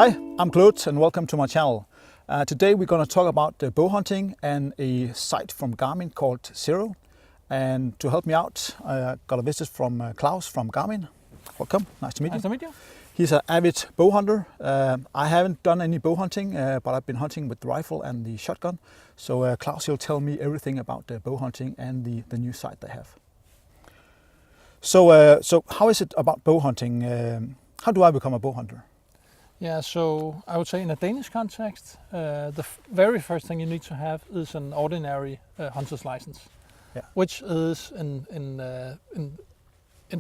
Hi, I'm Claude and welcome to my channel. Today we're going to talk about bow hunting and a site from Garmin called Xero. And to help me out, I got a visit from Claus from Garmin. Welcome, nice to meet you. Nice to meet you. He's an avid bow hunter. I haven't done any bow hunting, but I've been hunting with the rifle and the shotgun. So Claus will tell me everything about the bow hunting and the new site they have. So how is it about bow hunting? How do I become a bow hunter? Yeah, so I would say in a Danish context, the very first thing you need to have is an ordinary hunter's license, which is in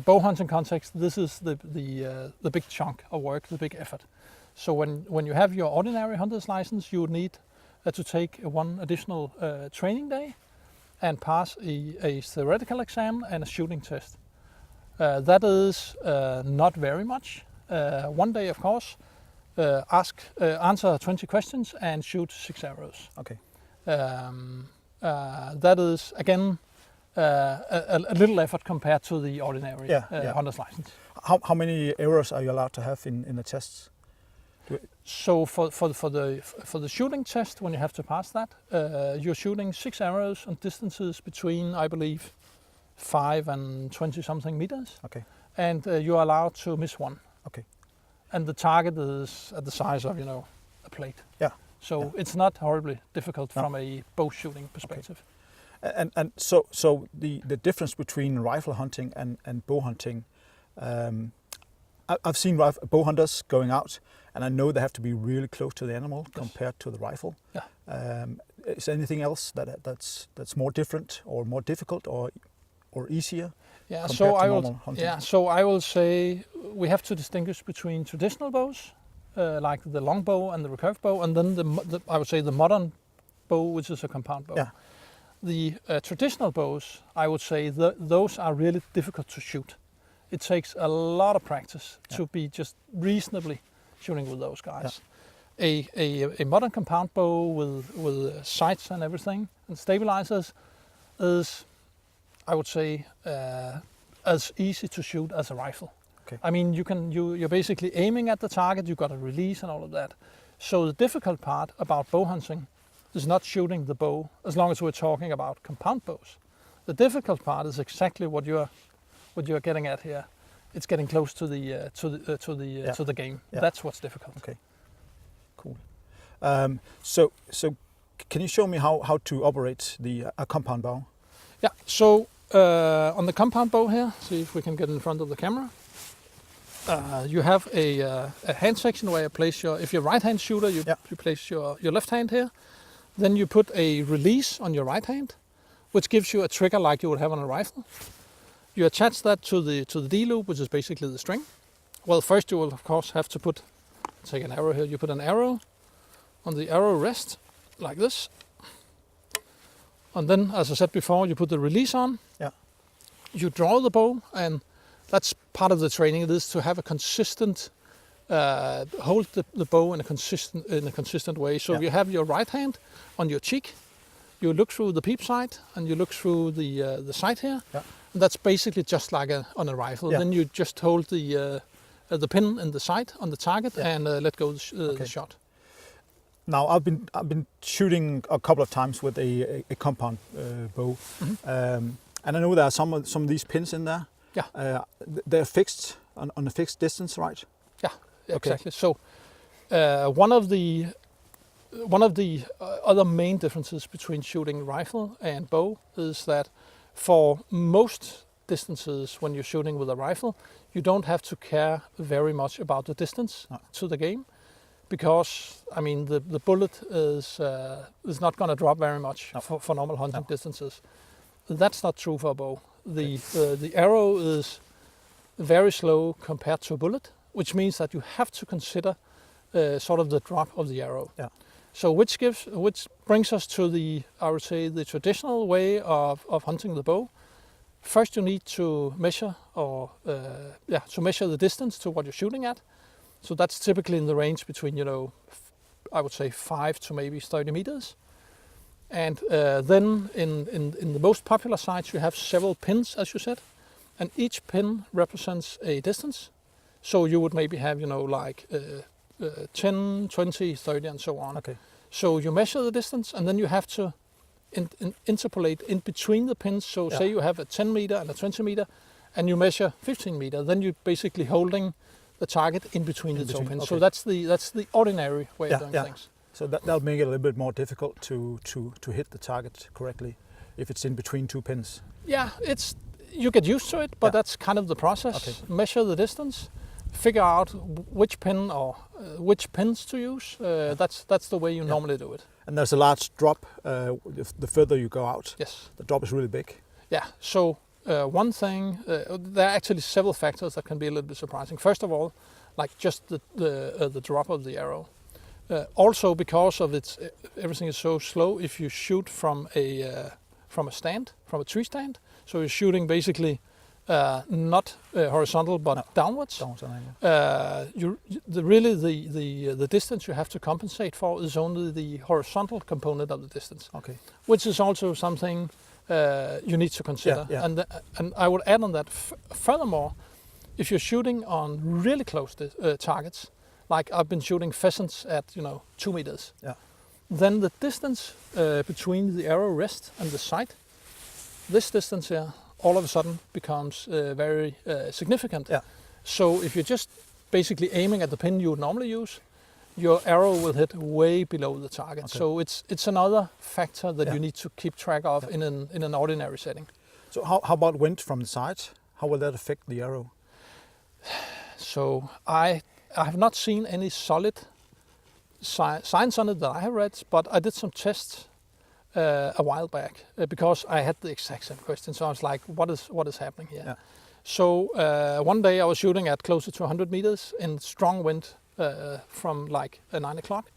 bow hunting context, this is the big chunk of work, the big effort. So when you have your ordinary hunter's license, you would need to take one additional training day and pass a theoretical exam and a shooting test. That is not very much. One day, of course. Answer 20 questions and shoot 6 arrows. Okay. That is again a little effort compared to the ordinary hunter's license. How many arrows are you allowed to have in the tests? So for the shooting test, when you have to pass that, you're shooting 6 arrows on distances between, I believe, 5 and 20 something meters. Okay. And you're allowed to miss one. Okay. And the target is at the size of, a plate. Yeah. So it's not horribly difficult from a bow shooting perspective. Okay. And so the difference between rifle hunting and bow hunting, I've seen bow hunters going out, and I know they have to be really close to the animal compared to the rifle. Yeah. Is there anything else that's more different or more difficult or easier? Yeah, so I will say we have to distinguish between traditional bows, like the long bow and the recurve bow, and then I would say the modern bow, which is a compound bow. Yeah. The traditional bows, I would say those are really difficult to shoot. It takes a lot of practice to be just reasonably shooting with those guys. Yeah. A modern compound bow with sights and everything and stabilizers is, I would say, as easy to shoot as a rifle. Okay. I mean, you're basically aiming at the target, you've got a release and all of that. So the difficult part about bow hunting is not shooting the bow, as long as we're talking about compound bows. The difficult part is exactly what you're getting at here. It's getting close to the game. Yeah. That's what's difficult. Okay. Cool. So can you show me how to operate a compound bow? Yeah, so on the compound bow here, see if we can get in front of the camera. You have a hand section where you place if you're a right-hand shooter, you place your left hand here. Then you put a release on your right hand, which gives you a trigger like you would have on a rifle. You attach that to the D-loop, which is basically the string. Well, first you will of course have to take an arrow here. You put an arrow on the arrow rest like this. And then, as I said before, you put the release on. Yeah. You draw the bow, and that's part of the training. It is to have a consistent, hold the bow in a consistent way. So you have your right hand on your cheek. You look through the peep sight, and you look through the sight here. Yeah. And that's basically just like on a rifle. Yeah. Then you just hold the pin in the sight on the target and let go the shot. Now I've been shooting a couple of times with a compound bow, and I know there are some of these pins in there. Yeah, they're fixed on a fixed distance, right? Yeah, exactly. So one of the other main differences between shooting rifle and bow is that for most distances, when you're shooting with a rifle, you don't have to care very much about the distance to the game. Because I mean the bullet is not going to drop very much for normal hunting distances. That's not true for a bow. The arrow is very slow compared to a bullet, which means that you have to consider sort of the drop of the arrow. Yeah. So which brings us to the traditional way of hunting the bow. First, you need to measure the distance to what you're shooting at. So that's typically in the range between, I would say 5 to maybe 30 meters. And then in the most popular sites, you have several pins, as you said, and each pin represents a distance. So you would maybe have, 10, 20, 30, and so on. Okay. So you measure the distance, and then you have to interpolate in between the pins. So say you have a 10 meter and a 20 meter, and you measure 15 meter, then you're basically holding the target in between the two pins. Okay. So that's the ordinary way of doing things. So that'll make it a little bit more difficult to hit the target correctly if it's in between two pins. Yeah, you get used to it, but that's kind of the process. Okay. Measure the distance, figure out which pin or which pins to use. That's the way you normally do it. And there's a large drop the further you go out. Yes. The drop is really big. Yeah. So one thing, there are actually several factors that can be a little bit surprising. First of all, like just the drop of the arrow. Also, because of everything is so slow. If you shoot from a tree stand, so you're shooting basically not horizontal but downwards. The distance you have to compensate for is only the horizontal component of the distance. Okay. Which is also something you need to consider. Yeah, yeah. And I would add on that. Furthermore, if you're shooting on really close targets, like I've been shooting pheasants at 2 meters, then the distance between the arrow rest and the sight, this distance here, all of a sudden becomes very significant. Yeah. So if you're just basically aiming at the pin you would normally use, your arrow will hit way below the target. Okay. So it's another factor that you need to keep track of in an ordinary setting. So how about wind from the side? How will that affect the arrow? So I have not seen any solid science on it that I have read, but I did some tests a while back because I had the exact same question. So I was like, what is happening here? Yeah. So one day I was shooting at closer to 100 meters in strong wind from like 9 o'clock.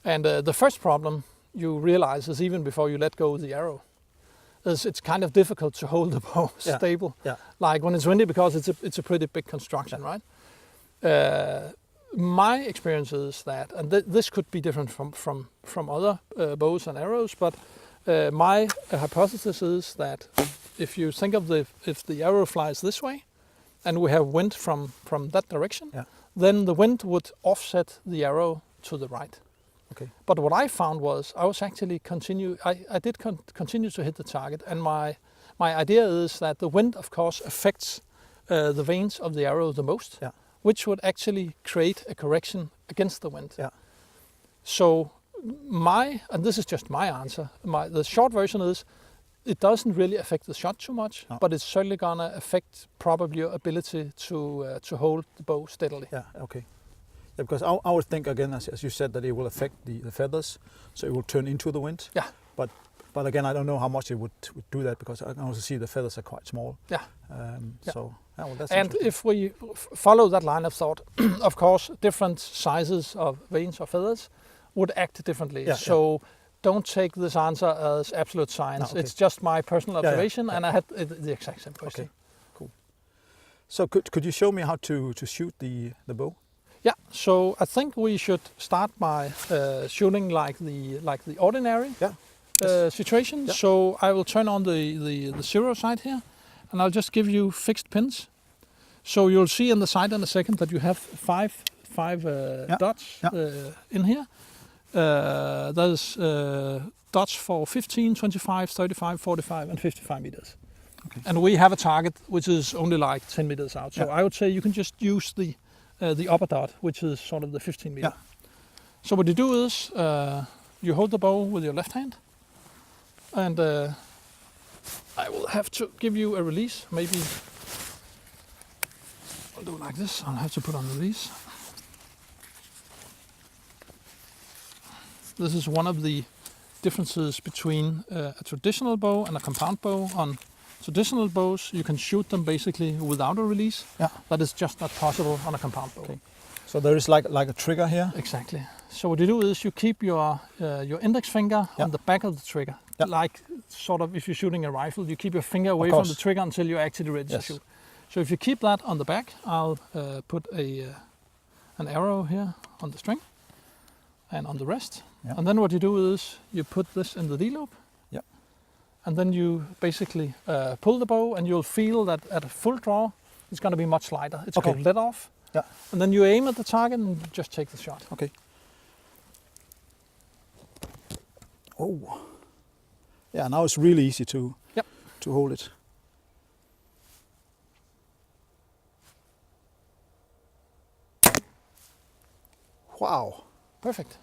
And the first problem you realize is even before you let go of the arrow, is it's kind of difficult to hold the bow stable. Yeah. Like when it's windy, because it's a pretty big construction, right? My experience is that, and this could be different from other bows and arrows, but my hypothesis is that if you think of if the arrow flies this way, and we have wind from that direction, then the wind would offset the arrow to the right. Okay. But what I found was I was actually continue to hit the target, and my idea is that the wind, of course, affects the vanes of the arrow the most. Yeah. Which would actually create a correction against the wind. Yeah. So and this is just my answer, the short version is, it doesn't really affect the shot too much, but it's certainly gonna affect probably your ability to hold the bow steadily. Yeah, okay. Yeah, because I would think, again, as you said, that it will affect the feathers, so it will turn into the wind. Yeah. But again, I don't know how much it would do that, because I can also see the feathers are quite small. Yeah. So, well, that's and if we follow that line of thought, of course, different sizes of vanes or feathers would act differently. Yeah, so don't take this answer as absolute science. No, okay. It's just my personal observation, and I had the exact same question. Okay, cool. So could you show me how to shoot the bow? Yeah. So I think we should start by shooting like the ordinary. Yeah. Situation. Yep. So I will turn on the zero sight here, and I'll just give you fixed pins. So you'll see in the sight in a second that you have five dots in here. There's dots for 15, 25, 35, 45 and 55 meters. Okay. And we have a target which is only like 10 meters out. So I would say you can just use the upper dot, which is sort of the 15 meter. So what you do is you hold the bow with your left hand, and I will have to give you a release. Maybe I'll do it like this. I'll have to put on the release. This is one of the differences between a traditional bow and a compound bow. On traditional bows, you can shoot them basically without a release. Yeah. That is just not possible on a compound bow. Okay. So there is like a trigger here? Exactly. So what you do is you keep your index finger on the back of the trigger. Like sort of if you're shooting a rifle, you keep your finger away from the trigger until you're actually ready to shoot. So if you keep that on the back, I'll put an arrow here on the string and on the rest. And then what you do is you put this in the D-loop. And then you basically pull the bow, and you'll feel that at a full draw, it's going to be much lighter. It's called let off. Yeah. And then you aim at the target and just take the shot. Okay. Oh. Yeah, now it's really easy to hold it. Wow. Perfect.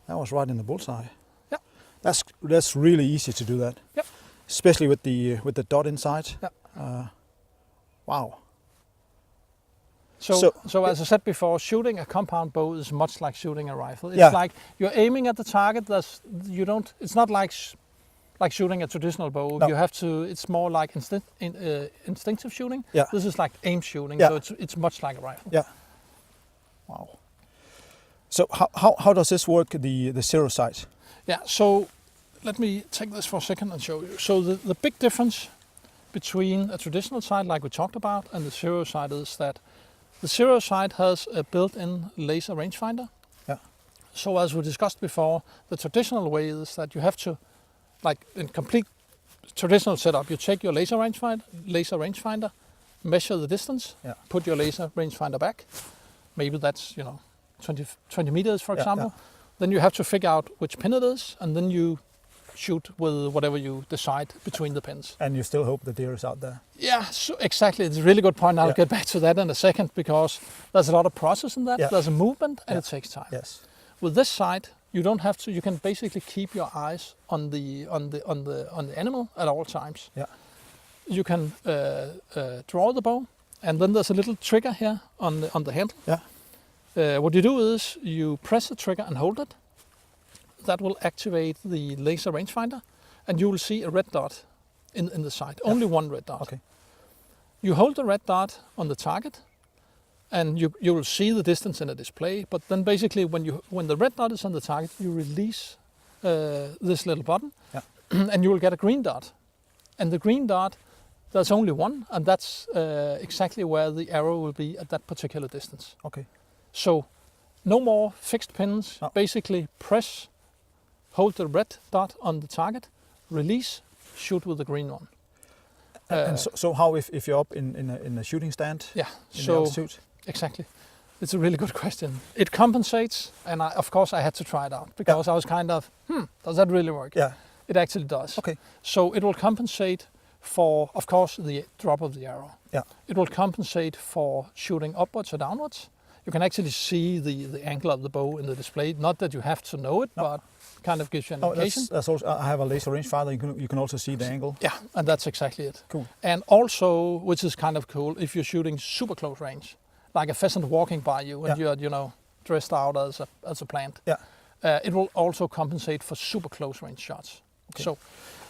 That was right in the bullseye. Yeah. That's really easy to do that. Yep. Especially with the dot inside. Yeah. Wow. So as I said before, shooting a compound bow is much like shooting a rifle. It's like you're aiming at the target. It's not like shooting a traditional bow. No. You have to. It's more like instinctive shooting. Yeah. This is like aim shooting. Yeah. So it's much like a rifle. Yeah. Wow. So how does this work? The zero sight. Yeah. So let me take this for a second and show you. So the big difference between a traditional sight, like we talked about, and the zero sight is that the zero sight has a built-in laser rangefinder. Yeah. So as we discussed before, the traditional way is that you have to, like in complete traditional setup, you take your laser rangefinder, measure the distance, put your laser rangefinder back. Maybe that's 20 meters, for example. Then you have to figure out which pin it is, and then you shoot with whatever you decide between the pins. And you still hope the deer is out there. Yeah, so exactly. It's a really good point. I'll get back to that in a second, because there's a lot of process in that. Yeah. There's a movement, and it takes time. Yes. With this sight, you don't have to. You can basically keep your eyes on the animal at all times. Yeah. You can draw the bow, and then there's a little trigger here on the handle. Yeah. What you do is you press the trigger and hold it. That will activate the laser rangefinder, and you will see a red dot in the sight. Only one red dot. Okay. You hold the red dot on the target, and you will see the distance in the display. But then basically, when the red dot is on the target, you release this little button, and you will get a green dot. And the green dot, there's only one, and that's exactly where the arrow will be at that particular distance. Okay. So no more fixed pins. No. Basically, press, hold the red dot on the target, release, shoot with the green one. And so how if you're up in a shooting stand? Yeah. In the altitude? Exactly. It's a really good question. It compensates, and of course I had to try it out, because I was kind of, does that really work? Yeah. It actually does. Okay. So it will compensate for, of course, the drop of the arrow. Yeah. It will compensate for shooting upwards or downwards. You can actually see the angle of the bow in the display. Not that you have to know it, but kind of gives you an indication. That's also, I have a laser rangefinder. You can also see the angle. Yeah, and that's exactly it. Cool. And also, which is kind of cool, if you're shooting super close range, like a pheasant walking by you, and you're dressed out as a plant. Yeah. It will also compensate for super close range shots. Okay. So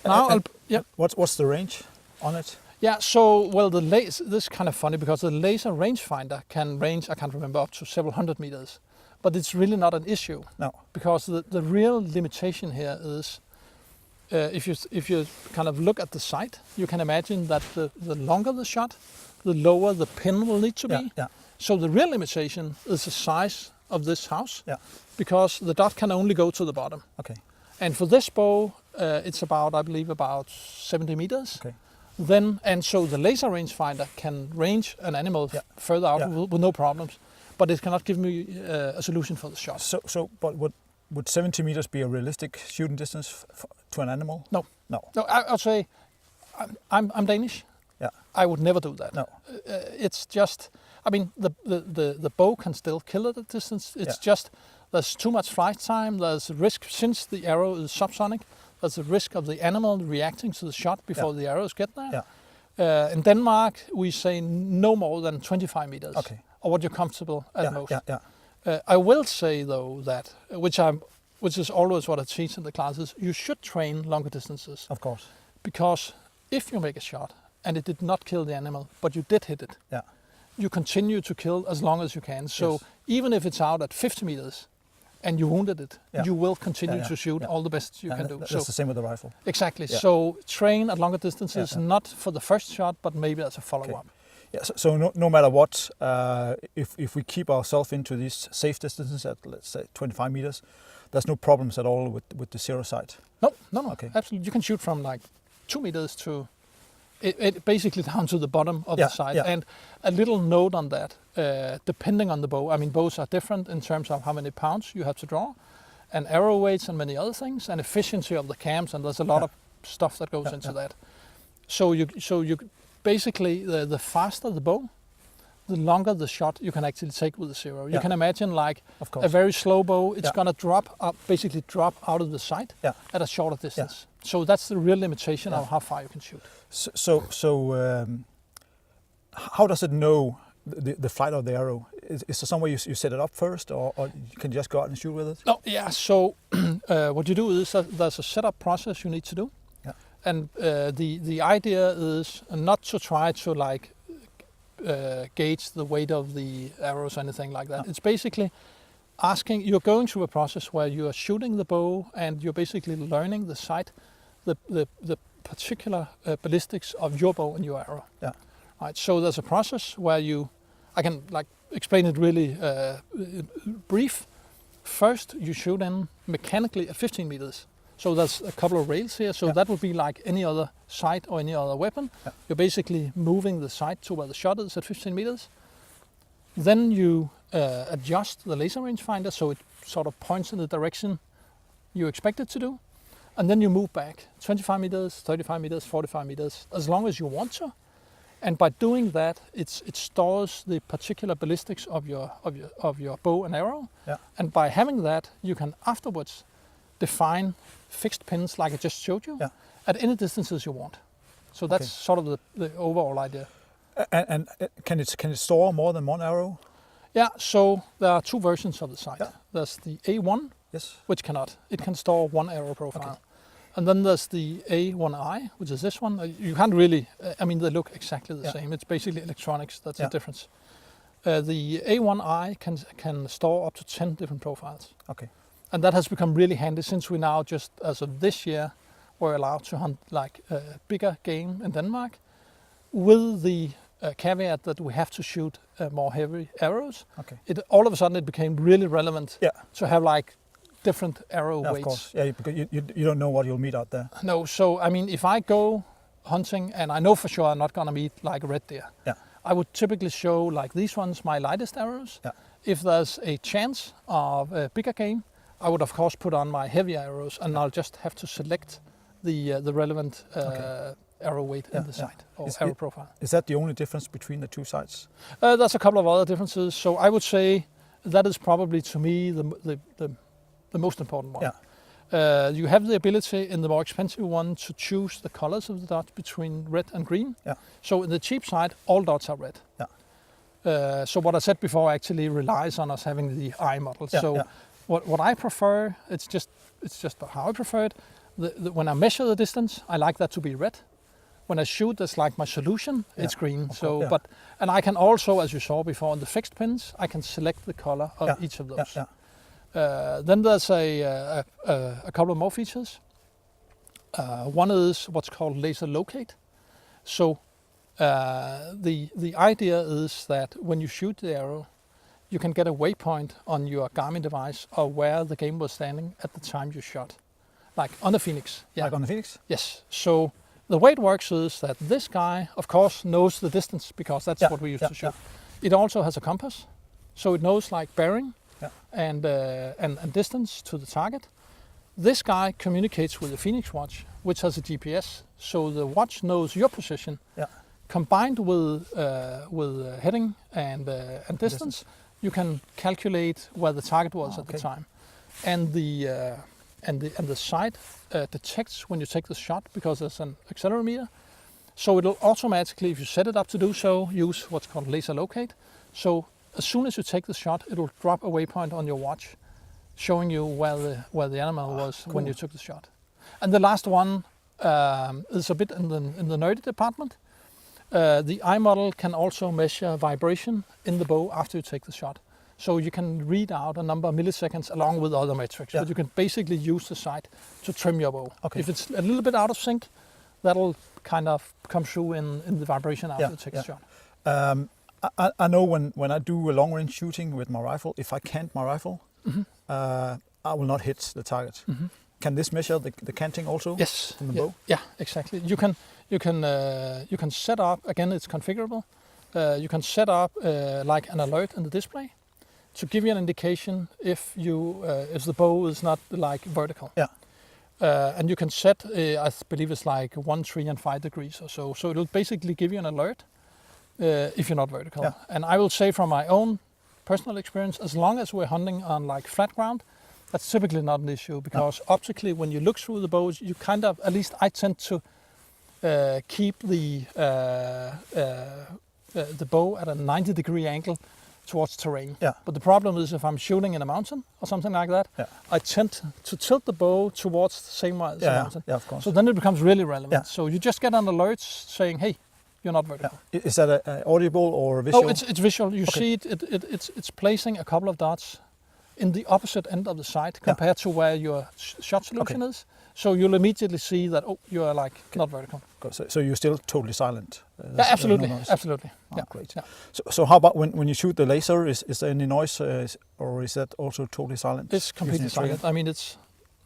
now what's the range on it? Yeah, so, well, this is kind of funny, because the laser rangefinder can range, I can't remember, up to several hundred meters. But it's really not an issue. No. Because the real limitation here is, if you kind of look at the sight, you can imagine that the longer the shot, the lower the pin will need to be. Yeah. So the real limitation is the size of this house. Yeah. Because the dot can only go to the bottom. Okay. And for this bow, it's I believe, about 70 meters. Okay. So the laser rangefinder can range an animal further out with no problems, but it cannot give me a solution for the shot. But would 70 meters be a realistic shooting distance to an animal? No. No. No, I'll say, I'm Danish. Yeah. I would never do that. No. It's just, I mean, the bow can still kill at a distance. It's just, there's too much flight time. There's a risk, since the arrow is subsonic. There's a risk of the animal reacting to the shot before the arrows get there. Yeah. In Denmark, we say no more than 25 meters, or what you're comfortable at most. I will say, though, that, which is always what I teach in the classes, you should train longer distances. Of course. Because if you make a shot and it did not kill the animal, but you did hit it, you continue to kill as long as you can. So even if it's out at 50 meters, and you wounded it, you will continue to shoot all the best you can do. That's the same with the rifle. Exactly. Yeah. So train at longer distances, not for the first shot, but maybe as a follow-up. Okay. Yeah. So no matter what, if we keep ourselves into these safe distances at, let's say, 25 meters, there's no problems at all with the zero sight. No. Okay. Absolutely. You can shoot from like 2 meters to It basically down to the bottom of the sight. And a little note on that, depending on the bow. I mean, bows are different in terms of how many pounds you have to draw, and arrow weights and many other things, and efficiency of the cams, and there's a lot of stuff that goes into that. So you basically, the faster the bow, the longer the shot you can actually take with the Xero. You can imagine like a very slow bow, it's gonna drop up, basically drop out of the sight at a shorter distance. So that's the real limitation of how far you can shoot. So how does it know the flight of the arrow? Is there some way you set it up first, or you can just go out and shoot with it? Oh yeah. So what you do is there's a setup process you need to do, and the idea is not to try to like gauge the weight of the arrows or anything like that. It's basically asking. You're going through a process where you are shooting the bow, and you're basically learning the sight, the particular ballistics of your bow and your arrow. Right. So there's a process where I can like explain it really brief. First, you shoot in mechanically at 15 meters. So there's a couple of rails here. So that would be like any other sight or any other weapon. You're basically moving the sight to where the shot is at 15 meters. Then you adjust the laser rangefinder so it sort of points in the direction you expect it to do. And then you move back 25 meters, 35 meters, 45 meters, as long as you want to. And by doing that, it stores the particular ballistics of your bow and arrow. And by having that, you can afterwards define fixed pins like I just showed you at any distances you want. So that's sort of the overall idea. And can it store more than one arrow? Yeah. So there are two versions of the sight. There's the A1, which cannot. It can store one arrow profile. And then there's the A1i, which is this one. You can't really, I mean, they look exactly the same. It's basically electronics, that's the difference. The A1i can store up to 10 different profiles. And that has become really handy since we now just, as of this year, were allowed to hunt like bigger game in Denmark with the caveat that we have to shoot more heavy arrows. All of a sudden it became really relevant to have like different arrow weights. Of course, because you don't know what you'll meet out there. No, so I mean, if I go hunting and I know for sure I'm not gonna meet like a red deer, I would typically show like these ones my lightest arrows. If there's a chance of a bigger game, I would of course put on my heavy arrows, and I'll just have to select the relevant arrow weight in the sight or arrow profile. Is that the only difference between the two sights? There's a couple of other differences. So I would say that is probably to me the most important one. You have the ability in the more expensive one to choose the colors of the dots between red and green. So in the cheap side, all dots are red. So what I said before actually relies on us having the eye model. What I prefer, it's just how I prefer it. When I measure the distance, I like that to be red. When I shoot, that's like my solution. It's green. And I can also, as you saw before, on the fixed pins, I can select the color of each of those. Then there's a couple of more features. One is what's called laser locate. So the idea is that when you shoot the arrow, you can get a waypoint on your Garmin device of where the game was standing at the time you shot. Like on the Phoenix. Like on the Phoenix? Yes. So the way it works is that this guy, of course, knows the distance because that's what we used to shoot. It also has a compass. So it knows like bearing and distance to the target. This guy communicates with the Phoenix watch, which has a GPS. So the watch knows your position. Combined with heading and distance, you can calculate where the target was at the time. And the sight detects when you take the shot because there's an accelerometer. So it'll automatically, if you set it up to do so, use what's called laser locate. So as soon as you take the shot, it'll drop a waypoint on your watch, showing you where the animal was when you took the shot. And the last one is a bit in the nerdy department. The eye model can also measure vibration in the bow after you take the shot. So you can read out a number of milliseconds along with other metrics, but you can basically use the sight to trim your bow. If it's a little bit out of sync, that'll kind of come through in the vibration after you take the shot. I know when I do a long range shooting with my rifle, if I can't my rifle, I will not hit the target. Can this measure the canting also? Yes. In the bow? Yeah, exactly. You can set up, again, it's configurable. You can set up like an alert in the display to give you an indication if the bow is not like vertical. Yeah. And you can set, I believe it's like 1, 3, and 5 degrees or so. So it'll basically give you an alert if you're not vertical. Yeah. And I will say from my own personal experience, as long as we're hunting on like flat ground, that's typically not an issue, because optically, when you look through the bows, you kind of, at least I tend to keep the bow at a 90-degree angle towards terrain. Yeah. But the problem is, if I'm shooting in a mountain or something like that, I tend to tilt the bow towards the same way as the mountain. Yeah, of course. So then it becomes really relevant. Yeah. So you just get an alert saying, hey, you're not vertical. Yeah. Is that audible or visual? Oh, it's visual. You see it's placing a couple of dots in the opposite end of the sight compared to where your shot solution is. So you'll immediately see that, you are like not vertical. So you're still totally silent? Yeah, absolutely, absolutely. Oh, yeah. Great. Yeah. So how about when you shoot the laser, is there any noise or is that also totally silent? It's completely silent. I mean, it's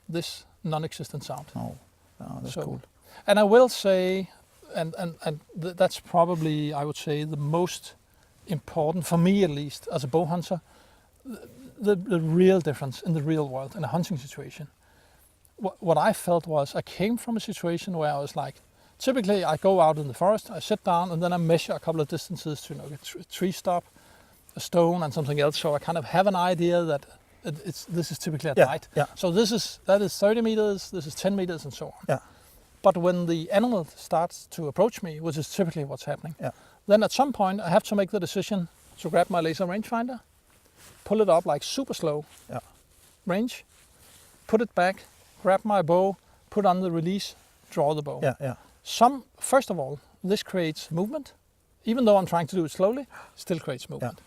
this non-existent sound. Oh, that's cool. And I will say, and that's probably, I would say, the most important, for me at least, as a bow hunter, the real difference in the real world, in a hunting situation. What I felt was I came from a situation where I was like, typically I go out in the forest, I sit down, and then I measure a couple of distances to get a tree stop, a stone, and something else. So I kind of have an idea that this is typically at night. Yeah. So that is 30 meters, this is 10 meters, and so on. Yeah. But when the animal starts to approach me, which is typically what's happening, then at some point I have to make the decision to grab my laser rangefinder, pull it up like super slow range, put it back, grab my bow, put on the release, draw the bow. First of all, this creates movement. Even though I'm trying to do it slowly, it still creates movement.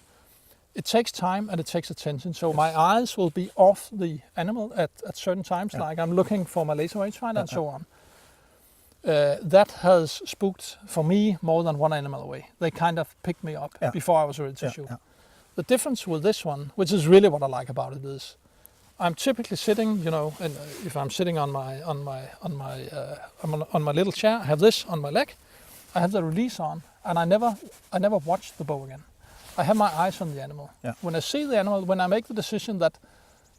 It takes time and it takes attention. So my eyes will be off the animal at certain times, like I'm looking for my laser rangefinder and so on. That has spooked, for me, more than one animal away. They kind of picked me up before I was ready to shoot. The difference with this one, which is really what I like about it, is I'm typically sitting, and if I'm sitting on my little chair, I have this on my leg, I have the release on, and I never watch the bow again. I have my eyes on the animal. When I see the animal, when I make the decision that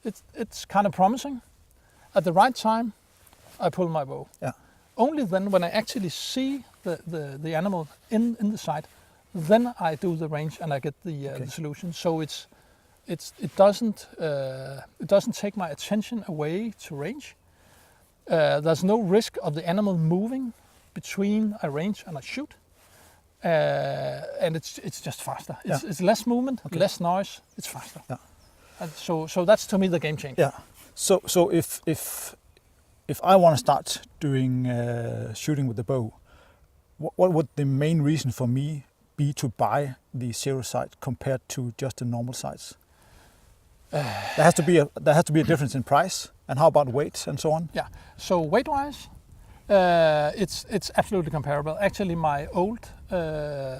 it's kind of promising, at the right time, I pull my bow. Only then, when I actually see the animal in the sight, then I do the range and I get the solution. So it doesn't take my attention away to range. There's no risk of the animal moving between a range and a shoot. And it's just faster. It's less movement, less noise. It's faster. And so that's, to me, the game changer. So if I want to start doing shooting with the bow, what would the main reason for me be to buy the Xero sight compared to just the normal sights? There has to be a difference in price. And how about weight and so on? So weight-wise, it's absolutely comparable. Actually, my old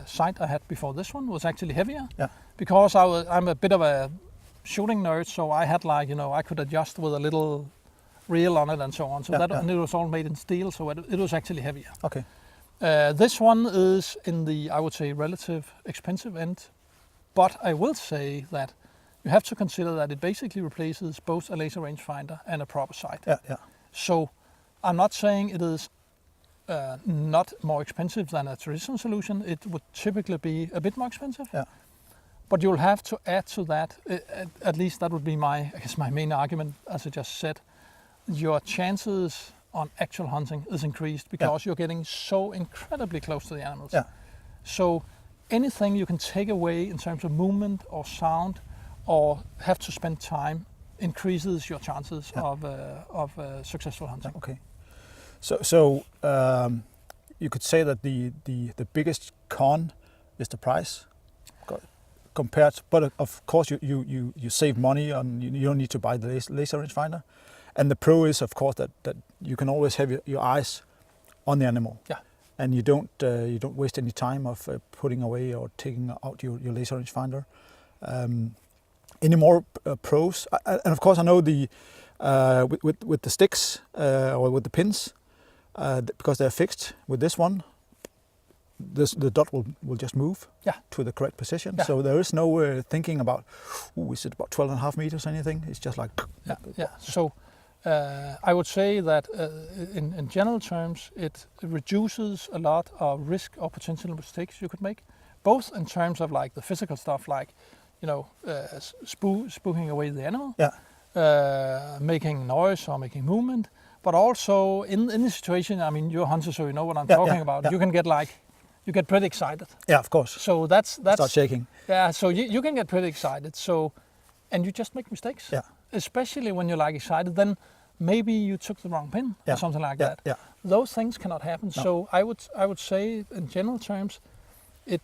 sight I had before this one was actually heavier. Because I'm a bit of a shooting nerd, so I had I could adjust with a little reel on it and so on. So and it was all made in steel, so it was actually heavier. Okay. This one is in the, I would say, relative expensive end, but I will say that you have to consider that it basically replaces both a laser rangefinder and a proper sight. So I'm not saying it is not more expensive than a traditional solution. It would typically be a bit more expensive. But you'll have to add to that, at least that would be my main argument, as I just said. Your chances on actual hunting is increased because you're getting so incredibly close to the animals. So anything you can take away in terms of movement or sound or have to spend time increases your chances of successful hunting. Okay. So you could say that the biggest con is the price compared, but of course you save money on, you don't need to buy the laser rangefinder. And the pro is, of course, that you can always have your eyes on the animal, and you don't waste any time of putting away or taking out your laser rangefinder. Any more pros? And of course, I know With the sticks or with the pins, because they're fixed. With this one, the dot will just move to the correct position. Yeah. So there is no thinking about, is it about 12.5 meters or anything? It's just like... So I would say that in general terms, it reduces a lot of risk or potential mistakes you could make, both in terms of like the physical stuff, like, spooking away the animal, making noise or making movement, but also in the situation, I mean, you're a hunter, so you know what I'm talking about. Yeah. You get pretty excited. Yeah, of course. So that's start shaking. Yeah, so you can get pretty excited. So, and you just make mistakes. Yeah. Especially when you're like excited, then maybe you took the wrong pin or something like that. Yeah. Those things cannot happen. No. So I would say in general terms, it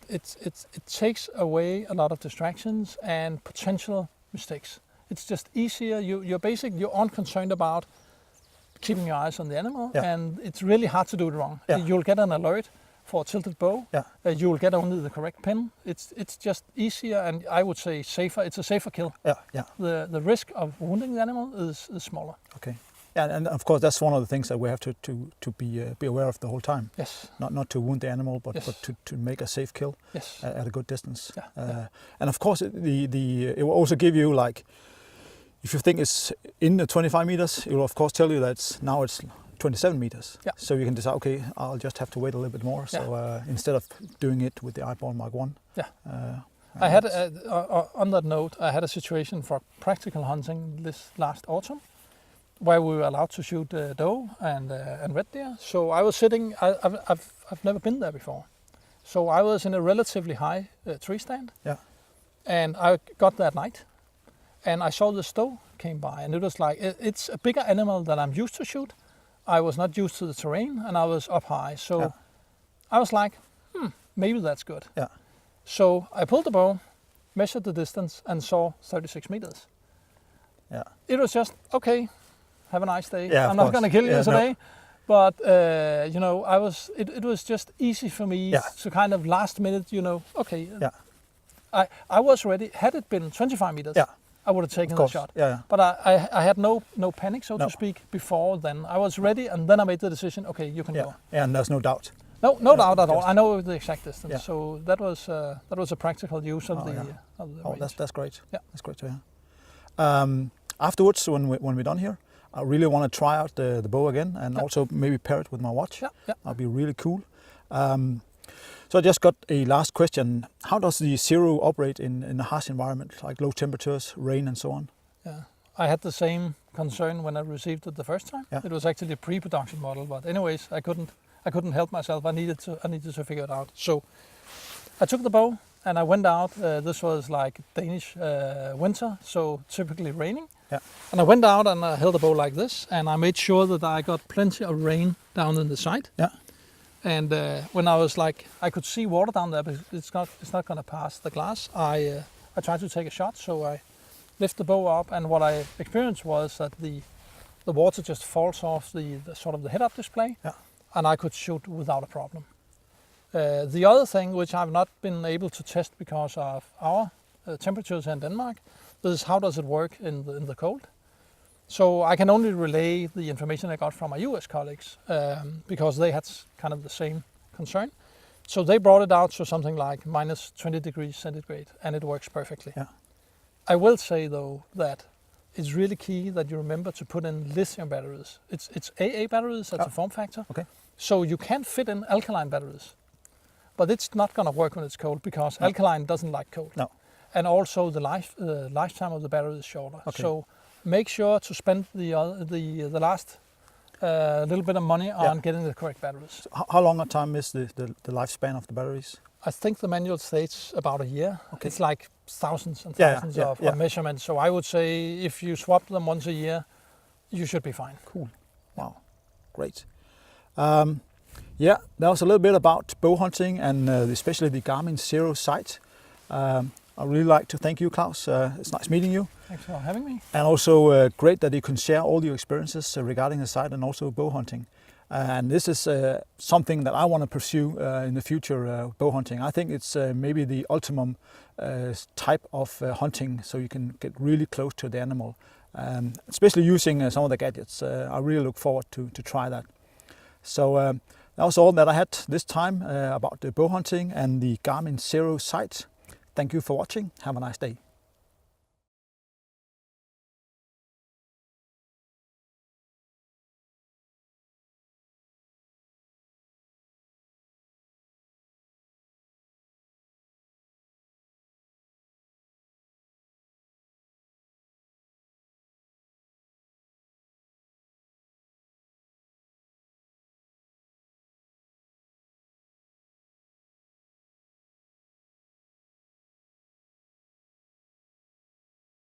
takes away a lot of distractions and potential mistakes. It's just easier. You're unconcerned about keeping your eyes on the animal, and it's really hard to do it wrong. Yeah. You'll get an alert for a tilted bow. Yeah. You'll get only the correct pin. It's just easier, and I would say safer. It's a safer kill. Yeah. Yeah. The risk of wounding the animal is smaller. Okay. Yeah, and of course that's one of the things that we have to be aware of the whole time. Yes. Not to wound the animal, but to make a safe kill. Yes. At a good distance. Yeah. And of course it will also give you, like, if you think it's in the 25 meters, it will of course tell you that now it's 27 meters. Yeah. So you can decide, okay, I'll just have to wait a little bit more. So instead of doing it with the eyeball Mark 1. Yeah. I had on that note, I had a situation for practical hunting this last autumn, where we were allowed to shoot doe and red deer. So I was sitting. I've never been there before. So I was in a relatively high tree stand. Yeah. And I got there at night, and I saw this doe came by, and it was like it's a bigger animal than I'm used to shoot. I was not used to the terrain, and I was up high. So I was like, maybe that's good. Yeah. So I pulled the bow, measured the distance, and saw 36 meters. Yeah. It was just, okay, have a nice day. Yeah, I'm not going to kill you today. No. But, it was just easy for me to kind of last minute, okay. Yeah. I was ready. Had it been 25 meters, I would have taken the shot. Yeah. But I had no panic, so to speak, before then. I was ready, and then I made the decision, okay, you can go. Yeah, and there's no doubt. No doubt at all. I know the exact distance. Yeah. So that was a practical use of the range. That's great. Yeah. That's great to hear. Afterwards, when we're done here, I really want to try out the bow again, and also maybe pair it with my watch. Yeah. That'll be really cool. So I just got a last question. How does the Xero operate in a harsh environment, like low temperatures, rain and so on? Yeah, I had the same concern when I received it the first time. Yeah. It was actually a pre-production model, but anyways, I couldn't help myself. I needed to figure it out. So I took the bow and I went out. This was like Danish winter, so typically raining. Yeah. And I went out and I held the bow like this, and I made sure that I got plenty of rain down in the side. Yeah. And when I was like, I could see water down there, but it's not going to pass the glass. I tried to take a shot, so I lift the bow up, and what I experienced was that the water just falls off the sort of the head-up display, and I could shoot without a problem. The other thing, which I've not been able to test because of our temperatures in Denmark, is how does it work in the cold. So I can only relay the information I got from my US colleagues because they had kind of the same concern. So they brought it out to something like minus 20 degrees centigrade, and it works perfectly. Yeah. I will say though that it's really key that you remember to put in lithium batteries. It's AA batteries, that's a form factor. Okay. So you can fit in alkaline batteries, but it's not going to work when it's cold because alkaline doesn't like cold. No. And also the lifetime of the battery is shorter. Okay. So make sure to spend the last little bit of money on getting the correct batteries. So how long a time is the lifespan of the batteries? I think the manual states about a year. Okay. It's like thousands and thousands of measurements. So I would say if you swap them once a year, you should be fine. Cool. Wow. Great. That was a little bit about bow hunting and especially the Garmin Xero site. I'd really like to thank you, Claus. It's nice meeting you. Thanks for having me. And also great that you can share all your experiences regarding the site and also bow hunting. And this is something that I want to pursue in the future, bow hunting. I think it's maybe the ultimate type of hunting, so you can get really close to the animal. especially using some of the gadgets. I really look forward to try that. So that was all that I had this time about the bow hunting and the Garmin Xero sight. Thank you for watching. Have a nice day.